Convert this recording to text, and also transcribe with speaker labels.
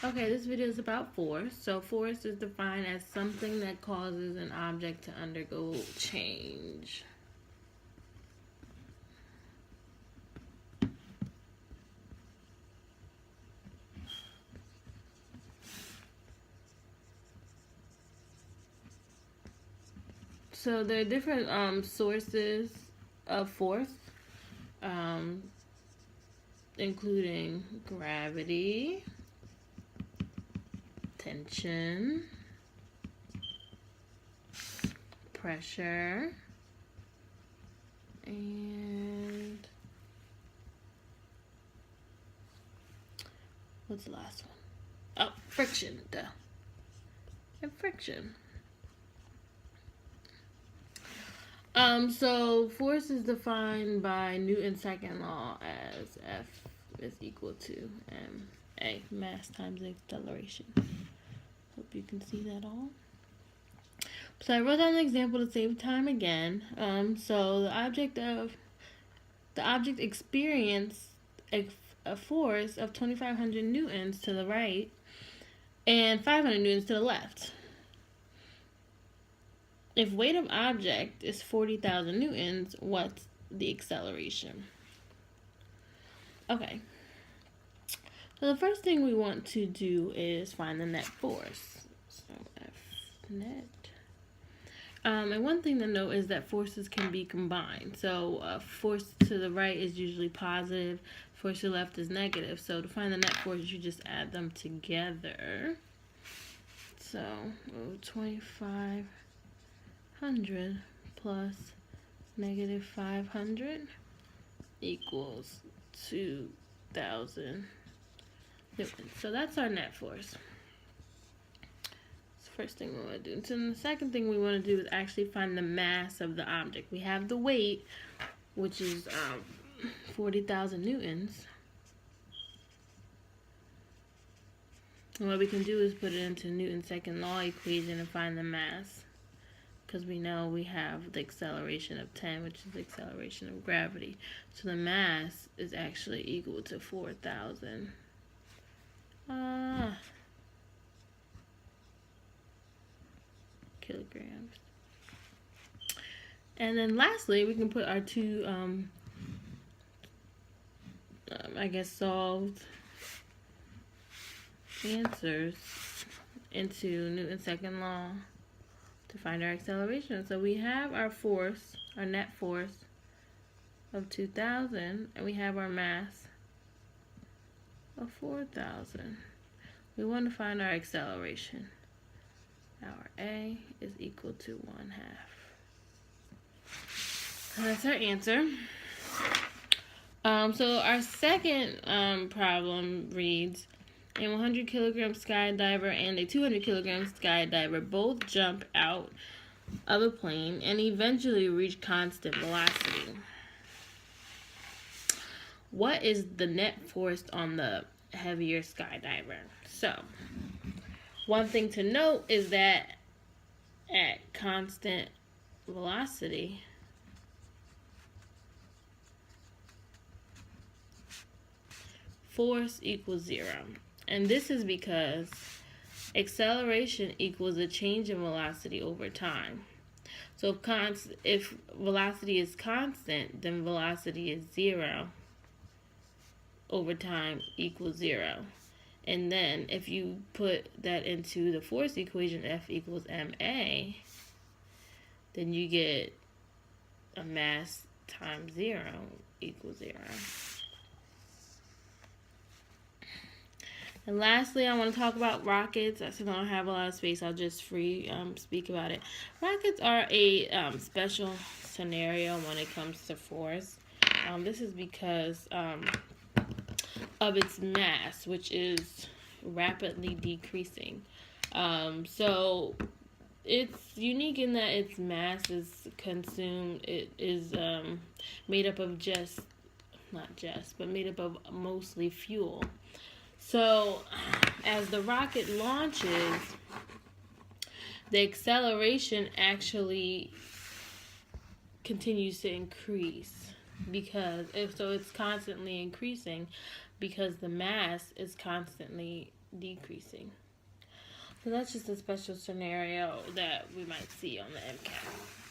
Speaker 1: Okay, this video is about force. So force is defined as something that causes an object to undergo change. So there are different sources of force, um, including gravity, tension, pressure, and what's the last one? Oh, friction. Duh. And friction. So force is defined by Newton's second law as F is equal to ma, mass times acceleration. Hope you can see that all. So I wrote down an example to save time again. So the object experienced a force of 2,500 newtons to the right and 500 newtons to the left. If weight of object is 40,000 newtons, what's the acceleration? Okay. So the first thing we want to do is find the net force. So F net. And one thing to note is that forces can be combined. So force to the right is usually positive, force to the left is negative. So to find the net force, you just add them together. So 2,500 plus negative 500 equals 2,000 newtons. So that's our net force. First thing we want to do. So the second thing we want to do is actually find the mass of the object. We have the weight, which is 40,000 newtons. And what we can do is put it into Newton's second law equation and find the mass. Because we know we have the acceleration of 10, which is the acceleration of gravity. So the mass is actually equal to 4,000. Kilograms. And then lastly, we can put our two, solved answers into Newton's second law to find our acceleration. So we have our force, our net force of 2,000, and we have our mass of 4,000. We want to find our acceleration. Our A is equal to 1/2. And that's our answer. So our second problem reads, a 100 kilogram skydiver and a 200 kilogram skydiver both jump out of a plane and eventually reach constant velocity. What is the net force on the heavier skydiver? So one thing to note is that at constant velocity, force equals 0. And this is because acceleration equals a change in velocity over time. So if velocity is constant, then velocity is 0 over time equals 0. And then if you put that into the force equation, F equals ma, then you get a mass times 0 equals 0. And lastly, I want to talk about rockets. Since I don't have a lot of space, I'll just speak about it. Rockets are a special scenario when it comes to force. This is because of its mass, which is rapidly decreasing. So it's unique in that its mass is consumed. It is made up of made up of mostly fuel. So as the rocket launches, the acceleration actually continues to increase because it's constantly increasing because the mass is constantly decreasing. So that's just a special scenario that we might see on the MCAT.